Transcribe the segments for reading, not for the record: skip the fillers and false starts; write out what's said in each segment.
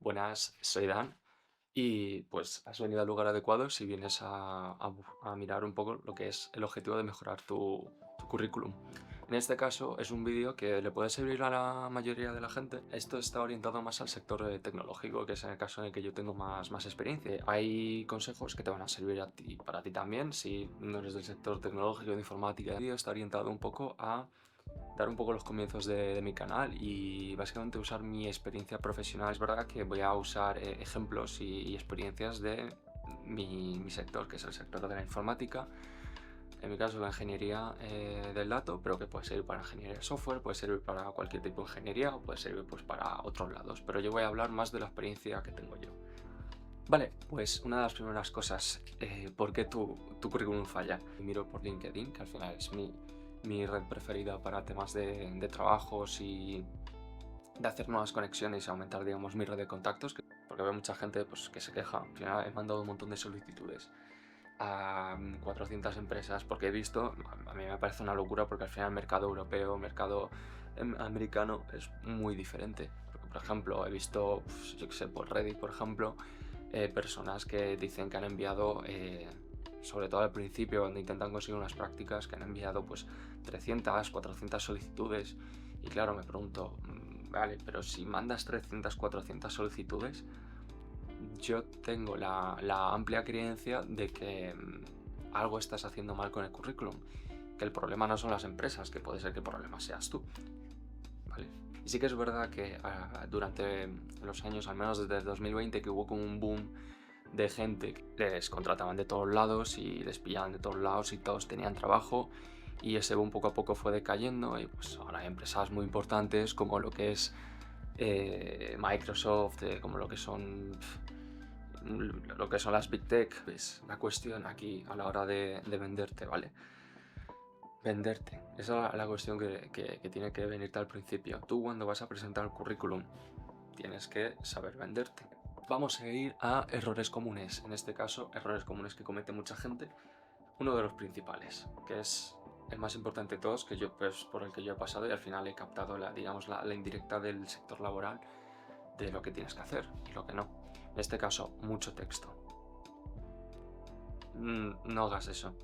Buenas, soy Dan y pues has venido al lugar adecuado si vienes a mirar un poco lo que es el objetivo de mejorar tu currículum. En este caso es un vídeo que le puede servir a la mayoría de la gente. Esto está orientado más al sector tecnológico, que es en el caso en el que yo tengo más experiencia. Hay consejos que te van a servir a ti, para ti también, si no eres del sector tecnológico de informática. El vídeo está orientado un poco a dar un poco los comienzos de mi canal y básicamente usar mi experiencia profesional. Es verdad que voy a usar ejemplos y experiencias de mi sector, que es el sector de la informática. En mi caso, la ingeniería del dato, pero que puede servir para ingeniería de software, puede servir para cualquier tipo de ingeniería o puede servir pues, para otros lados. Pero yo voy a hablar más de la experiencia que tengo yo. Vale, pues una de las primeras cosas, ¿por qué tu currículum falla? Miro por LinkedIn, que al final es mi red preferida para temas de trabajos y de hacer nuevas conexiones y aumentar, digamos, mi red de contactos, porque veo mucha gente pues, que se queja. Al final he mandado un montón de solicitudes a 400 empresas porque he visto, a mí me parece una locura porque al final el mercado europeo, el mercado americano es muy diferente. Porque, por ejemplo, he visto, pues, yo qué sé, por Reddit, por ejemplo, personas que dicen que han enviado, sobre todo al principio, cuando intentan conseguir unas prácticas, que han enviado pues 300, 400 solicitudes. Y claro, me pregunto, vale, pero si mandas 300, 400 solicitudes, yo tengo la amplia creencia de que algo estás haciendo mal con el currículum, que el problema no son las empresas, que puede ser que el problema seas tú, ¿vale? Y sí que es verdad que durante los años, al menos desde el 2020, que hubo como un boom de gente que les contrataban de todos lados y les pillaban de todos lados y todos tenían trabajo, y ese boom poco a poco fue decayendo y pues ahora hay empresas muy importantes como lo que es Microsoft, como lo que son las Big Tech. Pues la cuestión aquí a la hora de venderte, ¿vale? Venderte. Esa es la cuestión que tiene que venirte al principio. Tú cuando vas a presentar el currículum tienes que saber venderte. Vamos a ir a errores comunes. En este caso, errores comunes que comete mucha gente. Uno de los principales, que es el más importante de todos, que yo, pues, por el que yo he pasado y al final he captado digamos, la indirecta del sector laboral de lo que tienes que hacer y lo que no. En este caso, mucho texto. No hagas eso.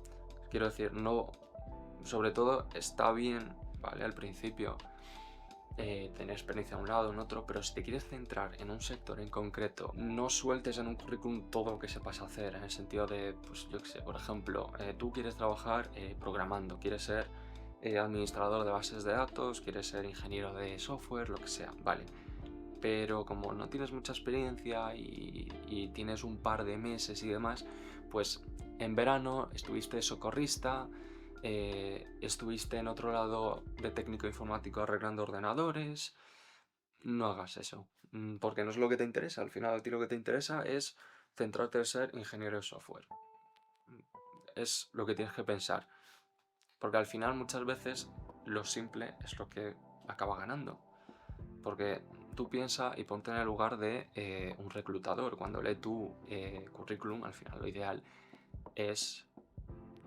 Quiero decir, no. Sobre todo está bien, ¿vale? Al principio tener experiencia a un lado, en otro, pero si te quieres centrar en un sector en concreto, no sueltes en un currículum todo lo que sepas hacer, en el sentido de, pues yo qué sé, por ejemplo, tú quieres trabajar programando, quieres ser administrador de bases de datos, quieres ser ingeniero de software, lo que sea, vale. Pero como no tienes mucha experiencia y tienes un par de meses y demás, pues en verano estuviste socorrista, estuviste en otro lado de técnico informático arreglando ordenadores. No hagas eso, porque no es lo que te interesa. Al final, a ti lo que te interesa es centrarte en ser ingeniero de software. Mm, Es lo que tienes que pensar, porque al final muchas veces lo simple es lo que acaba ganando. Porque tú piensa y ponte en el lugar de un reclutador. Cuando lee tu currículum, al final lo ideal es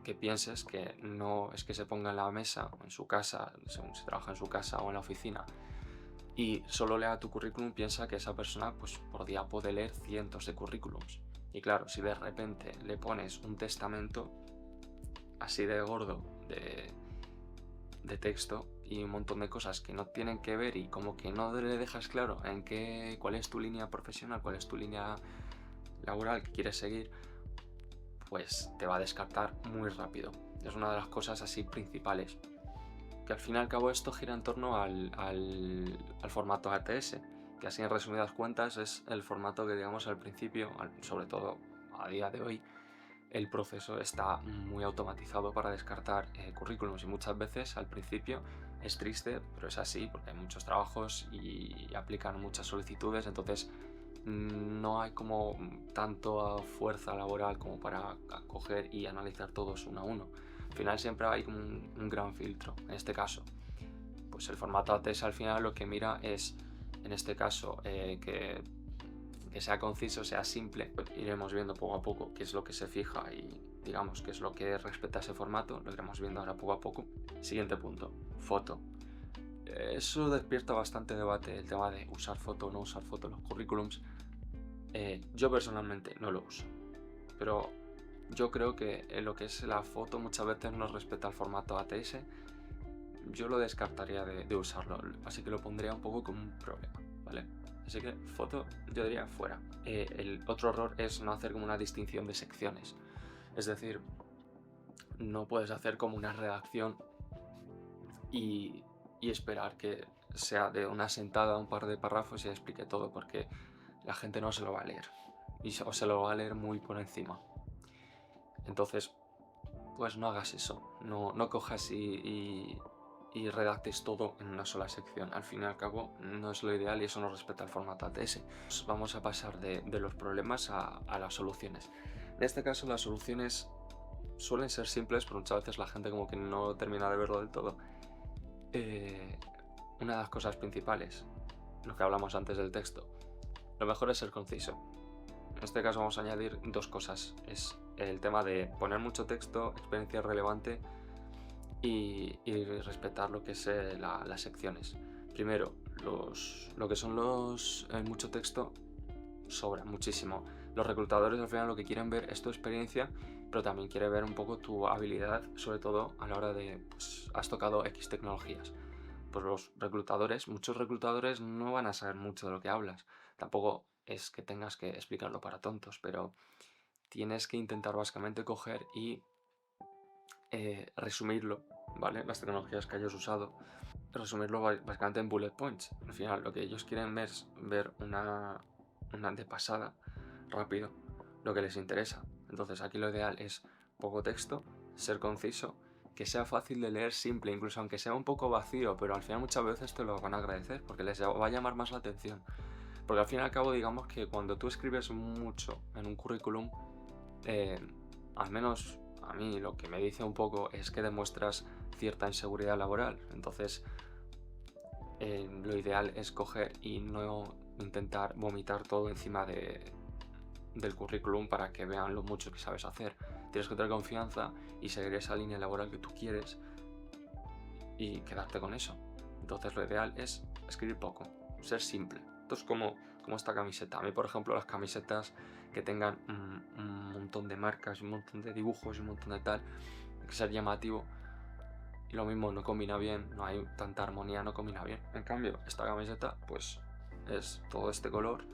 que pienses que no es que se ponga en la mesa o en su casa, según si trabaja en su casa o en la oficina, y solo lea tu currículum, piensa que esa persona pues, por día puede leer cientos de currículums. Y claro, si de repente le pones un testamento así de gordo de texto y un montón de cosas que no tienen que ver y como que no le dejas claro cuál es tu línea profesional, cuál es tu línea laboral que quieres seguir, pues te va a descartar muy rápido. Es una de las cosas así principales. Que al fin y al cabo esto gira en torno al formato ATS, que así en resumidas cuentas es el formato que digamos al principio, sobre todo a día de hoy, el proceso está muy automatizado para descartar currículums y muchas veces al principio es triste, pero es así porque hay muchos trabajos y aplican muchas solicitudes, entonces no hay como tanto fuerza laboral como para coger y analizar todos uno a uno. Al final siempre hay como un gran filtro. En este caso, pues el formato ATS al final lo que mira es, en este caso, que sea conciso, sea simple. Iremos viendo poco a poco qué es lo que se fija y digamos qué es lo que respeta ese formato. Lo iremos viendo ahora poco a poco. Siguiente punto, foto. Eso despierta bastante debate, el tema de usar foto o no usar foto en los currículums. Yo personalmente no lo uso, pero yo creo que en lo que es la foto muchas veces no respeta el formato ATS. Yo lo descartaría de usarlo, así que lo pondría un poco como un problema, ¿vale? Así que foto yo diría fuera. El otro error es no hacer como una distinción de secciones, es decir, no puedes hacer como una redacción y, y esperar que sea de una sentada un par de párrafos y explique todo, porque la gente no se lo va a leer o se lo va a leer muy por encima. Entonces, pues no hagas eso, no cojas y redactes todo en una sola sección. Al fin y al cabo no es lo ideal y eso no respeta el formato ATS. Pues vamos a pasar de los problemas a las soluciones. En este caso las soluciones suelen ser simples, pero muchas veces la gente como que no termina de verlo del todo. Una de las cosas principales, lo que hablamos antes del texto, lo mejor es ser conciso. En este caso vamos a añadir dos cosas. Es el tema de poner mucho texto, experiencia relevante y respetar lo que es las secciones. Primero, lo que son mucho texto sobra muchísimo. Los reclutadores al final lo que quieren ver es tu experiencia, pero también quieren ver un poco tu habilidad, sobre todo a la hora de, pues, has tocado X tecnologías. Pues muchos reclutadores no van a saber mucho de lo que hablas. Tampoco es que tengas que explicarlo para tontos, pero tienes que intentar básicamente coger y resumirlo, ¿vale? Las tecnologías que hayas usado, resumirlo básicamente en bullet points. Al final lo que ellos quieren es ver una de pasada, rápido, lo que les interesa. Entonces aquí lo ideal es poco texto, ser conciso, que sea fácil de leer, simple, incluso aunque sea un poco vacío, pero al final muchas veces te lo van a agradecer porque les va a llamar más la atención. Porque al fin y al cabo, digamos que cuando tú escribes mucho en un currículum, al menos a mí lo que me dice un poco es que demuestras cierta inseguridad laboral. Entonces, lo ideal es coger y no intentar vomitar todo encima del currículum para que vean lo mucho que sabes hacer. Tienes que tener confianza y seguir esa línea laboral que tú quieres y quedarte con eso. Entonces lo ideal es escribir poco, ser simple. Esto es como esta camiseta. A mí, por ejemplo, las camisetas que tengan un montón de marcas, un montón de dibujos y un montón de tal, hay que ser llamativo. Y lo mismo, no combina bien, no hay tanta armonía, no combina bien. En cambio, esta camiseta, pues es todo este color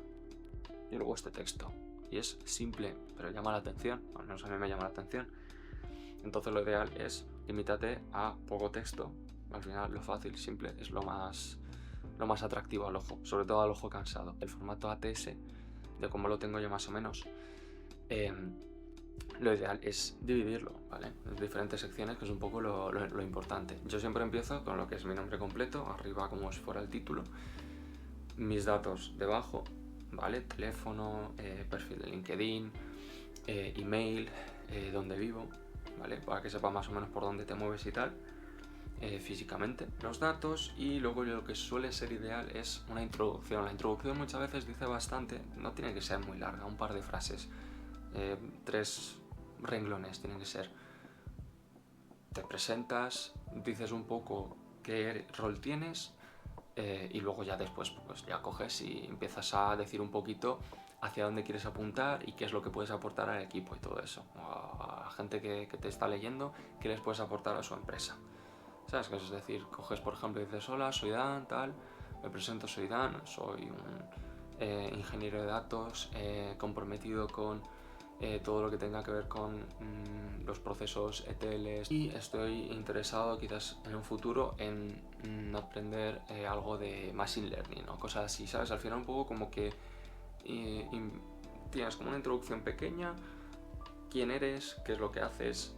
y luego este texto. Y es simple, pero llama la atención, al menos a mí me llama la atención. Entonces lo ideal es limítate a poco texto. Al final lo fácil, simple, es lo más atractivo al ojo, sobre todo al ojo cansado. El formato ATS, de cómo lo tengo yo más o menos, lo ideal es dividirlo, ¿vale? En diferentes secciones, que es un poco lo importante. Yo siempre empiezo con lo que es mi nombre completo, arriba como si fuera el título, mis datos debajo, ¿vale? Teléfono, perfil de LinkedIn, email, dónde vivo, ¿vale? Para que sepa más o menos por dónde te mueves y tal, físicamente, los datos. Y luego lo que suele ser ideal es una introducción. La introducción muchas veces dice bastante, no tiene que ser muy larga, un par de frases, 3 renglones tienen que ser. Te presentas, dices un poco qué rol tienes, y luego ya después pues ya coges y empiezas a decir un poquito hacia dónde quieres apuntar y qué es lo que puedes aportar al equipo y todo eso, a la gente que te está leyendo, qué les puedes aportar a su empresa, ¿sabes? Es decir, coges por ejemplo y dices: hola, soy Dan, tal, me presento, soy Dan, soy un ingeniero de datos comprometido con todo lo que tenga que ver con los procesos ETLs, y estoy interesado quizás en un futuro en aprender algo de Machine Learning o cosas así, ¿sabes? Al final un poco como que tienes como una introducción pequeña, quién eres, qué es lo que haces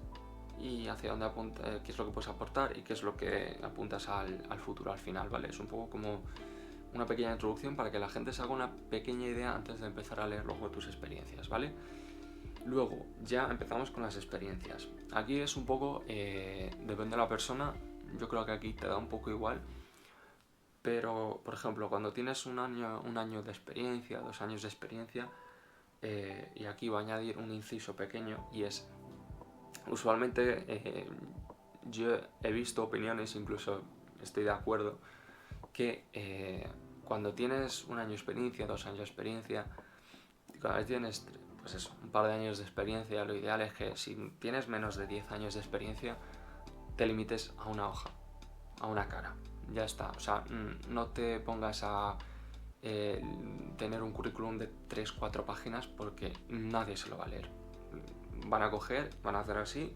y hacia dónde apunta, qué es lo que puedes aportar y qué es lo que apuntas al futuro al final, ¿vale? Es un poco como una pequeña introducción para que la gente se haga una pequeña idea antes de empezar a leer luego tus experiencias, ¿vale? Luego ya empezamos con las experiencias. Aquí es un poco, depende de la persona, yo creo que aquí te da un poco igual, pero por ejemplo cuando tienes un año de experiencia, 2 años de experiencia, y aquí voy a añadir un inciso pequeño, y es, usualmente yo he visto opiniones, incluso estoy de acuerdo, que cuando tienes un año de experiencia, 2 años de experiencia, cada vez tienes, pues eso, un par de años de experiencia, lo ideal es que si tienes menos de 10 años de experiencia, te limites a una hoja, a una cara. Ya está. O sea, no te pongas a tener un currículum de 3-4 páginas porque nadie se lo va a leer. Van a coger, van a hacer así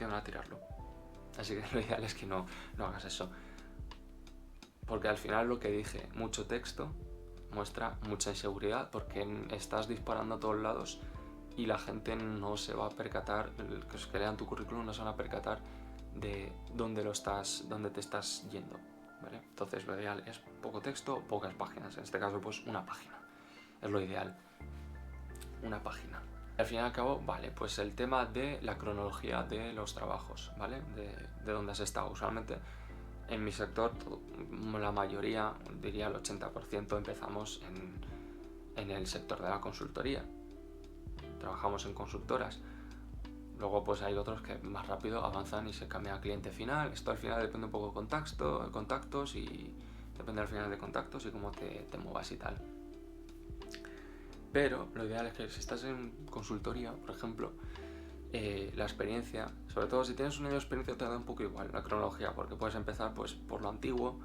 y van a tirarlo. Así que lo ideal es que no hagas eso. Porque al final lo que dije, mucho texto muestra mucha inseguridad porque estás disparando a todos lados y la gente no se va a percatar, los que lean tu currículum no se van a percatar de dónde te estás yendo, ¿vale? Entonces lo ideal es poco texto, pocas páginas. En este caso, pues una página. Es lo ideal. Una página. Al fin y al cabo, vale, pues el tema de la cronología de los trabajos, ¿vale? De dónde has estado. Usualmente en mi sector, la mayoría, diría el 80%, empezamos en el sector de la consultoría. Trabajamos en consultoras. Luego pues hay otros que más rápido avanzan y se cambian a cliente final. Esto al final depende un poco de contactos y depende al final de contactos y cómo te muevas y tal. Pero lo ideal es que si estás en consultoría, por ejemplo, la experiencia, sobre todo si tienes un año de experiencia, te da un poco igual la cronología, porque puedes empezar pues por lo antiguo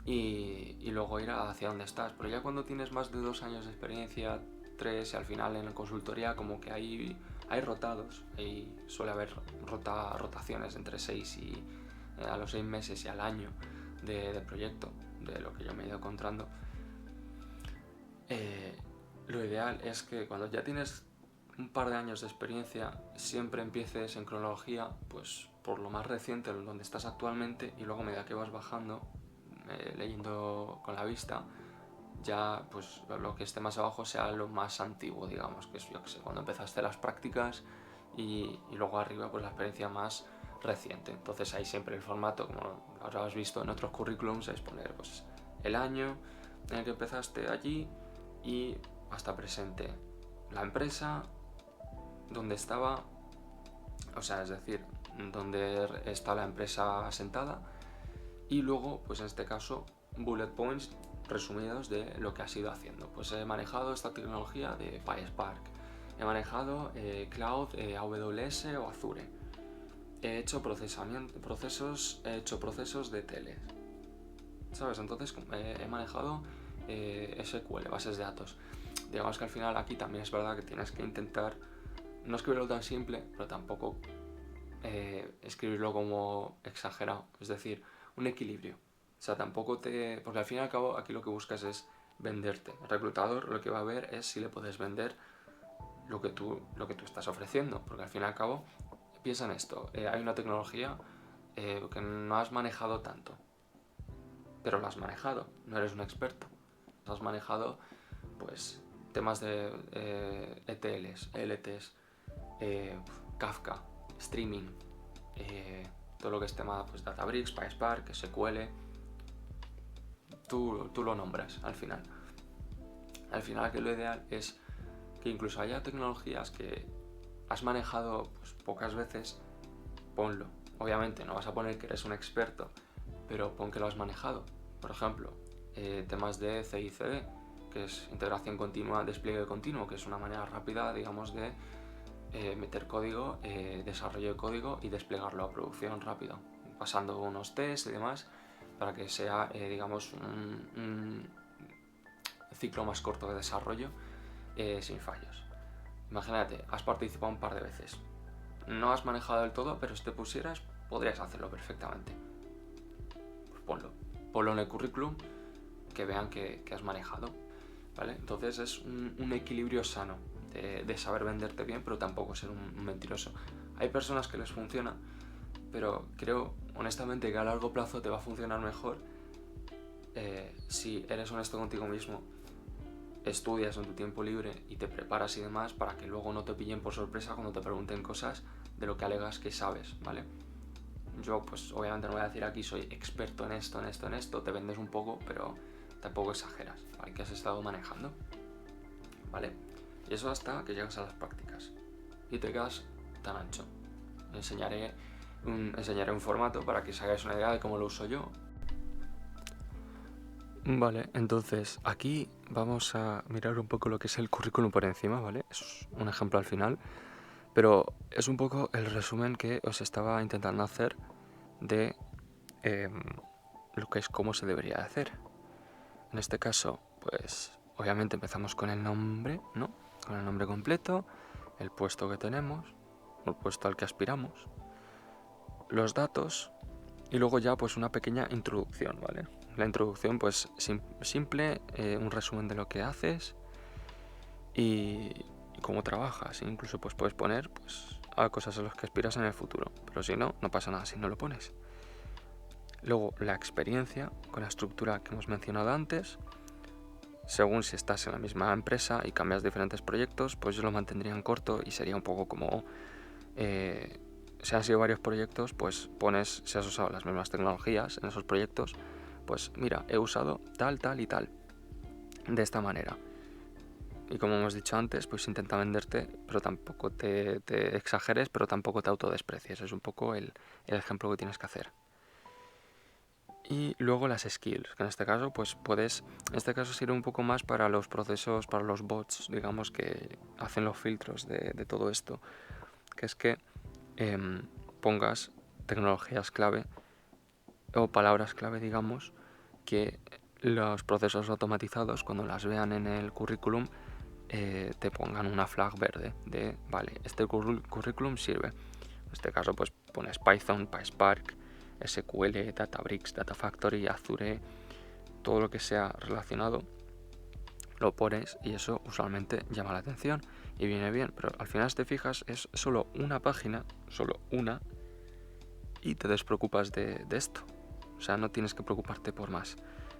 y luego ir hacia donde estás. Pero ya cuando tienes más de 2 años de experiencia, 3, y al final en la consultoría como que hay rotados, suele haber rotaciones entre 6 y a los 6 meses y al año de proyecto, de lo que yo me he ido encontrando. Lo ideal es que cuando ya tienes un par de años de experiencia, siempre empieces en cronología, pues por lo más reciente, donde estás actualmente, y luego a medida que vas bajando, leyendo con la vista, ya pues lo que esté más abajo sea lo más antiguo, digamos, que es, yo que sé, cuando empezaste las prácticas y luego arriba pues la experiencia más reciente. Entonces ahí siempre el formato, como lo habrás visto en otros currículums, es poner pues el año en el que empezaste allí y hasta presente, la empresa donde estaba, o sea, es decir, donde está la empresa asentada, y luego pues en este caso bullet points resumidos de lo que has ido haciendo. Pues he manejado esta tecnología de PySpark, he manejado Cloud, AWS o Azure, he hecho procesos de tele, ¿sabes? Entonces he manejado SQL, bases de datos. Digamos que al final aquí también es verdad que tienes que intentar no escribirlo tan simple, pero tampoco escribirlo como exagerado, es decir, un equilibrio. O sea, tampoco porque al fin y al cabo aquí lo que buscas es venderte. El reclutador lo que va a ver es si le puedes vender lo que tú estás ofreciendo, porque al fin y al cabo, piensa en esto, hay una tecnología que no has manejado tanto, pero lo has manejado, no eres un experto. Has manejado pues temas de ETLs, ELTs, Kafka, streaming, todo lo que es tema pues Databricks, PySpark, SQL, tú lo nombras al final. Al final que lo ideal es que incluso haya tecnologías que has manejado pues, pocas veces, ponlo. Obviamente no vas a poner que eres un experto, pero pon que lo has manejado. Por ejemplo, temas de CI/CD, que es integración continua, despliegue continuo, que es una manera rápida, digamos, de meter código, desarrollo de código y desplegarlo a producción rápido, pasando unos tests y demás para que sea, digamos, un ciclo más corto de desarrollo sin fallos. Imagínate, has participado un par de veces, no has manejado del todo, pero si te pusieras podrías hacerlo perfectamente. Pues ponlo en el currículum, que vean que has manejado, ¿vale? Entonces es un equilibrio sano de saber venderte bien, pero tampoco ser un mentiroso. Hay personas que les funciona, pero creo honestamente que a largo plazo te va a funcionar mejor si eres honesto contigo mismo, estudias en tu tiempo libre y te preparas y demás para que luego no te pillen por sorpresa cuando te pregunten cosas de lo que alegas que sabes, ¿vale? Yo pues obviamente no voy a decir aquí soy experto en esto, te vendes un poco, pero tampoco exageras, ¿vale? Que has estado manejando, ¿vale? Y eso hasta que llegas a las prácticas y te quedas tan ancho. Enseñaré un formato para que os hagáis una idea de cómo lo uso yo. Vale, entonces aquí vamos a mirar un poco lo que es el currículum por encima, ¿vale? Es un ejemplo al final, pero es un poco el resumen que os estaba intentando hacer de em, lo que es cómo se debería hacer. En este caso, pues obviamente empezamos con el nombre, ¿no? Con el nombre completo, el puesto que tenemos, o el puesto al que aspiramos, los datos y luego ya pues una pequeña introducción, ¿vale? La introducción pues simple, un resumen de lo que haces y cómo trabajas. Incluso pues puedes poner pues a cosas a las que aspiras en el futuro, pero si no, no pasa nada si no lo pones. Luego la experiencia con la estructura que hemos mencionado antes. Según si estás en la misma empresa y cambias diferentes proyectos, pues yo lo mantendría en corto y sería un poco como si han sido varios proyectos, pues pones, si has usado las mismas tecnologías en esos proyectos, pues mira, he usado tal, tal y tal, de esta manera. Y como hemos dicho antes, pues intenta venderte, pero tampoco te exageres, pero tampoco te autodesprecies. Es un poco el ejemplo que tienes que hacer. Y luego las skills, que en este caso pues puedes, en este caso sirve un poco más para los procesos, para los bots, digamos, que hacen los filtros de todo esto, que es que pongas tecnologías clave o palabras clave, digamos, que los procesos automatizados, cuando las vean en el currículum, te pongan una flag verde de, vale, este currículum sirve. En este caso pues pones Python, PySpark, SQL, Databricks, Data Factory, Azure, todo lo que sea relacionado lo pones y eso usualmente llama la atención y viene bien, pero al final si te fijas es solo una página, solo una, y te despreocupas de esto. O sea, no tienes que preocuparte por más.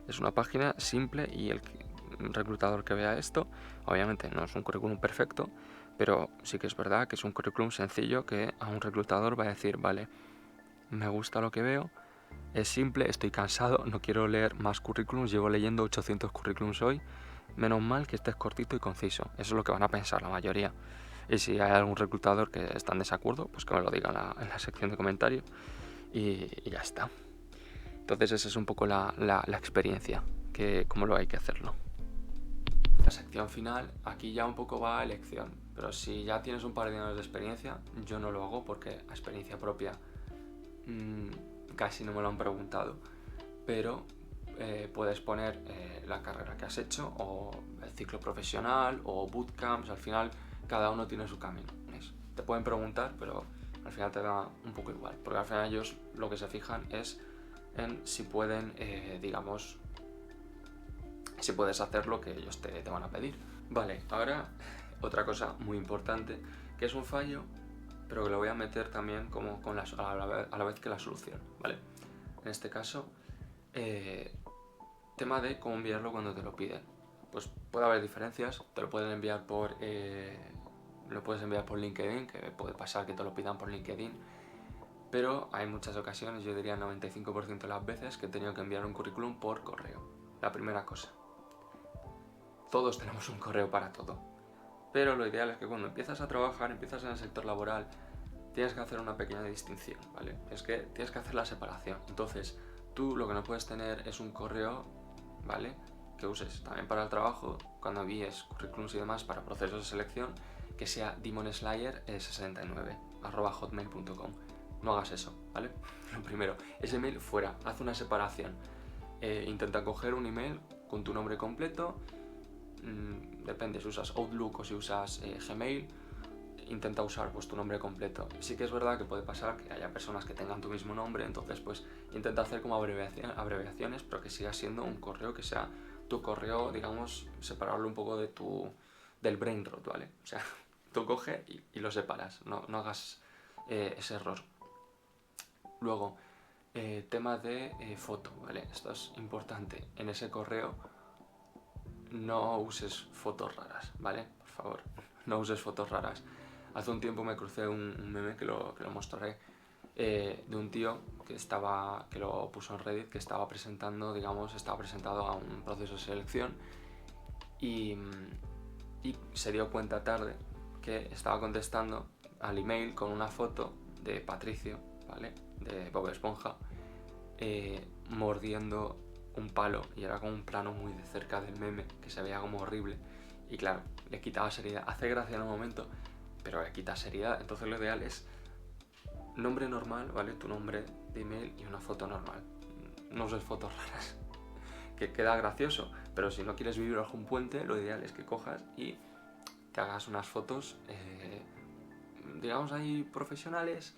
Es una página simple y el reclutador que vea esto, obviamente no es un currículum perfecto, pero sí que es verdad que es un currículum sencillo que a un reclutador va a decir, vale, me gusta lo que veo, es simple, estoy cansado, no quiero leer más currículums, llevo leyendo 800 currículums hoy, menos mal que estés cortito y conciso. Eso es lo que van a pensar la mayoría. Y si hay algún reclutador que está en desacuerdo, pues que me lo diga en la sección de comentarios y ya está. Entonces esa es un poco la experiencia, que cómo lo hay que hacerlo. La sección final, aquí ya un poco va a elección, pero si ya tienes un par de años de experiencia, yo no lo hago porque a experiencia propia casi no me lo han preguntado, pero puedes poner la carrera que has hecho o el ciclo profesional o bootcamps. Al final cada uno tiene su camino. Te pueden preguntar, pero al final te da un poco igual, porque al final ellos lo que se fijan es en si pueden, digamos, si puedes hacer lo que ellos te van a pedir. Vale, ahora otra cosa muy importante, que es un fallo, pero que lo voy a meter también como con a la vez que la solución, ¿vale? En este caso, tema de cómo enviarlo cuando te lo piden. Pues puede haber diferencias, te lo pueden enviar lo puedes enviar por LinkedIn, que puede pasar que te lo pidan por LinkedIn, pero hay muchas ocasiones, yo diría 95% de las veces, que he tenido que enviar un currículum por correo. La primera cosa, todos tenemos un correo para todo, pero lo ideal es que cuando empiezas a trabajar, empiezas en el sector laboral, tienes que hacer una pequeña distinción, ¿vale? Es que tienes que hacer la separación. Entonces, tú lo que no puedes tener es un correo, ¿vale?, que uses también para el trabajo, cuando envíes currículums y demás para procesos de selección, que sea demonslayer69@hotmail.com. No hagas eso, ¿vale? Lo primero, ese email fuera, haz una separación. Intenta coger un email con tu nombre completo, depende si usas Outlook o si usas Gmail, intenta usar pues tu nombre completo. Sí que es verdad que puede pasar que haya personas que tengan tu mismo nombre, entonces pues intenta hacer como abreviaciones, pero que siga siendo un correo que sea tu correo, digamos, separarlo un poco del brain rot, ¿vale? O sea, tú coge y lo separas, no hagas ese error. Luego, tema de foto, ¿vale? Esto es importante. En ese correo no uses fotos raras, ¿vale? Por favor, no uses fotos raras. Hace un tiempo me crucé un meme que lo mostraré, de un tío que lo puso en Reddit, que estaba presentado a un proceso de selección y se dio cuenta tarde que estaba contestando al email con una foto de Patricio, ¿vale?, de Bob Esponja, mordiendo un palo y era como un plano muy de cerca del meme, que se veía como horrible. Y claro, le quitaba seriedad. Hace gracia en un momento, pero le quita seriedad. Entonces lo ideal es nombre normal, ¿vale? Tu nombre de email y una foto normal. No uses fotos raras, que queda gracioso. Pero si no quieres vivir bajo un puente, lo ideal es que cojas y te hagas unas fotos, digamos ahí, profesionales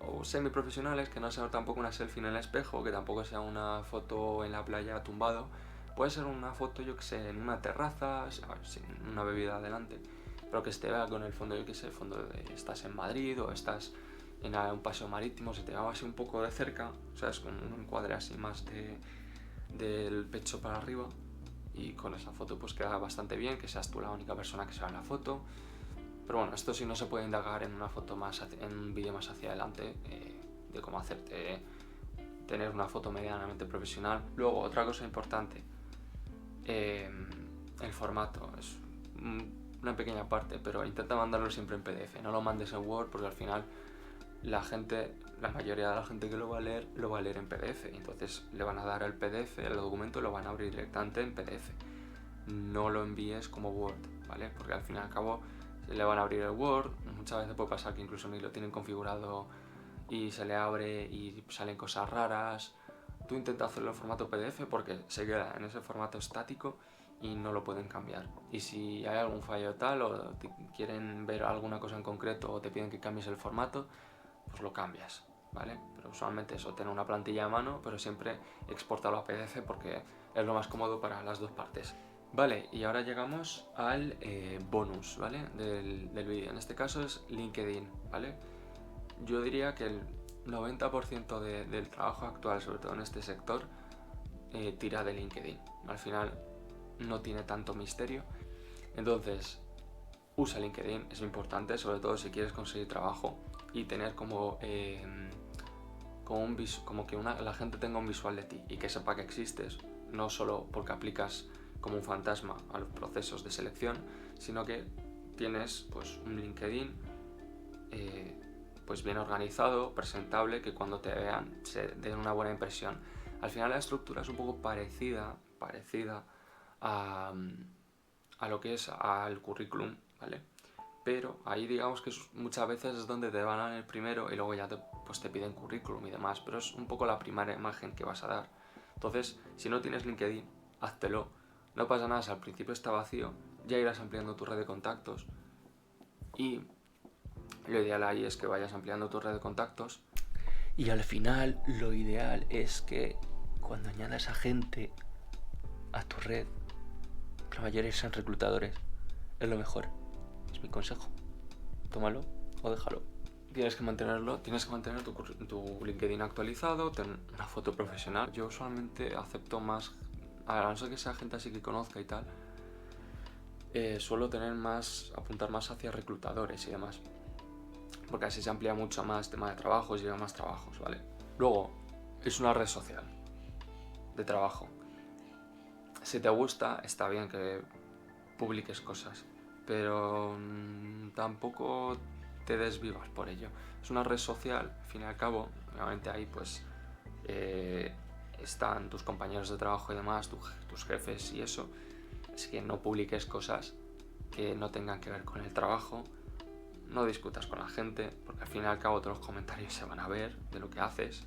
o semiprofesionales, que no sea tampoco una selfie en el espejo, que tampoco sea una foto en la playa tumbado. Puede ser una foto, yo que sé, en una terraza, sin una bebida adelante, pero que esté con el fondo, yo que sé, el fondo de estás en Madrid o estás en un paseo marítimo, se te va así un poco de cerca, ¿sabes? Con un encuadre así más del pecho para arriba, y con esa foto pues queda bastante bien, que seas tú la única persona que se ve en la foto. Pero bueno, esto sí no se puede indagar en una foto más, en un vídeo más hacia adelante, de cómo hacerte tener una foto medianamente profesional. Luego, otra cosa importante, el formato es una pequeña parte, pero intenta mandarlo siempre en PDF, no lo mandes en Word, porque al final la mayoría de la gente que lo va a leer en PDF, y entonces le van a dar el PDF, el documento, y lo van a abrir directamente en PDF. No lo envíes como Word, ¿vale? Porque al fin y al cabo le van a abrir el Word, muchas veces puede pasar que incluso ni lo tienen configurado y se le abre y salen cosas raras. Tú intenta hacerlo en formato PDF porque se queda en ese formato estático y no lo pueden cambiar. Y si hay algún fallo tal o quieren ver alguna cosa en concreto o te piden que cambies el formato, pues lo cambias, ¿vale? Pero usualmente eso, tener una plantilla a mano, pero siempre exportarlo a PDF porque es lo más cómodo para las dos partes. Vale, y ahora llegamos al bonus, ¿vale? Del vídeo. En este caso es LinkedIn, ¿vale? Yo diría que el 90% del trabajo actual, sobre todo en este sector, tira de LinkedIn. Al final no tiene tanto misterio. Entonces, usa LinkedIn, es importante, sobre todo si quieres conseguir trabajo y tener como que la gente tenga un visual de ti y que sepa que existes, no solo porque aplicas como un fantasma a los procesos de selección, sino que tienes pues un LinkedIn pues bien organizado, presentable, que cuando te vean se den una buena impresión. Al final la estructura es un poco parecida a, a lo que es al currículum, ¿vale? Pero ahí digamos que muchas veces es donde te van a dar el primero y luego ya pues te piden currículum y demás, pero es un poco la primera imagen que vas a dar. Entonces, si no tienes LinkedIn, háztelo. No pasa nada si al principio está vacío, ya irás ampliando tu red de contactos y lo ideal ahí es que vayas ampliando tu red de contactos. Y al final lo ideal es que cuando añadas a gente a tu red, la mayoría sean reclutadores. Es lo mejor. Es mi consejo. Tómalo o déjalo. Tienes que mantener tu LinkedIn actualizado, tener una foto profesional. Yo usualmente acepto más, a no ser que sea gente así que conozca y tal, suelo apuntar más hacia reclutadores y demás, porque así se amplía mucho más el tema de trabajos y llega más trabajos, ¿vale? Luego, es una red social de trabajo. Si te gusta, está bien que publiques cosas, pero tampoco te desvivas por ello. Es una red social, al fin y al cabo, obviamente ahí pues están tus compañeros de trabajo y demás, tus jefes y eso, así que no publiques cosas que no tengan que ver con el trabajo, no discutas con la gente, porque al fin y al cabo todos los comentarios se van a ver de lo que haces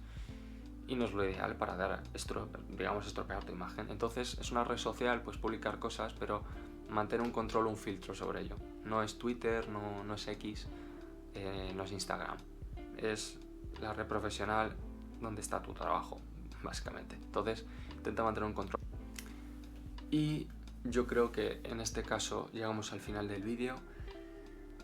y no es lo ideal para estropear tu imagen. Entonces es una red social, pues publicar cosas, pero mantener un control, un filtro sobre ello. No es Twitter, no es X, no es Instagram. Es la red profesional donde está tu trabajo, básicamente. Entonces intenta mantener un control. Y yo creo que en este caso llegamos al final del vídeo.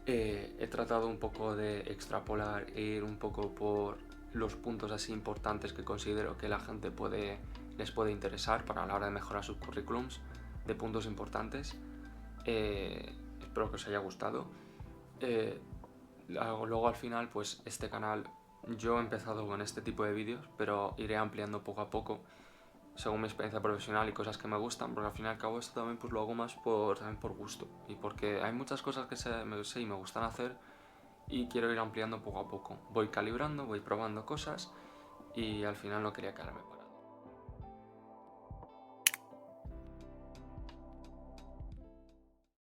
He tratado un poco de extrapolar e ir un poco por los puntos así importantes que considero que la gente les puede interesar para la hora de mejorar sus currículums, de puntos importantes. Espero que os haya gustado. Luego al final, pues este canal, yo he empezado con este tipo de vídeos, pero iré ampliando poco a poco según mi experiencia profesional y cosas que me gustan, porque al fin y al cabo esto también pues lo hago más también por gusto y porque hay muchas cosas que sé y me gustan hacer y quiero ir ampliando poco a poco. Voy calibrando, voy probando cosas y al final no quería quedarme.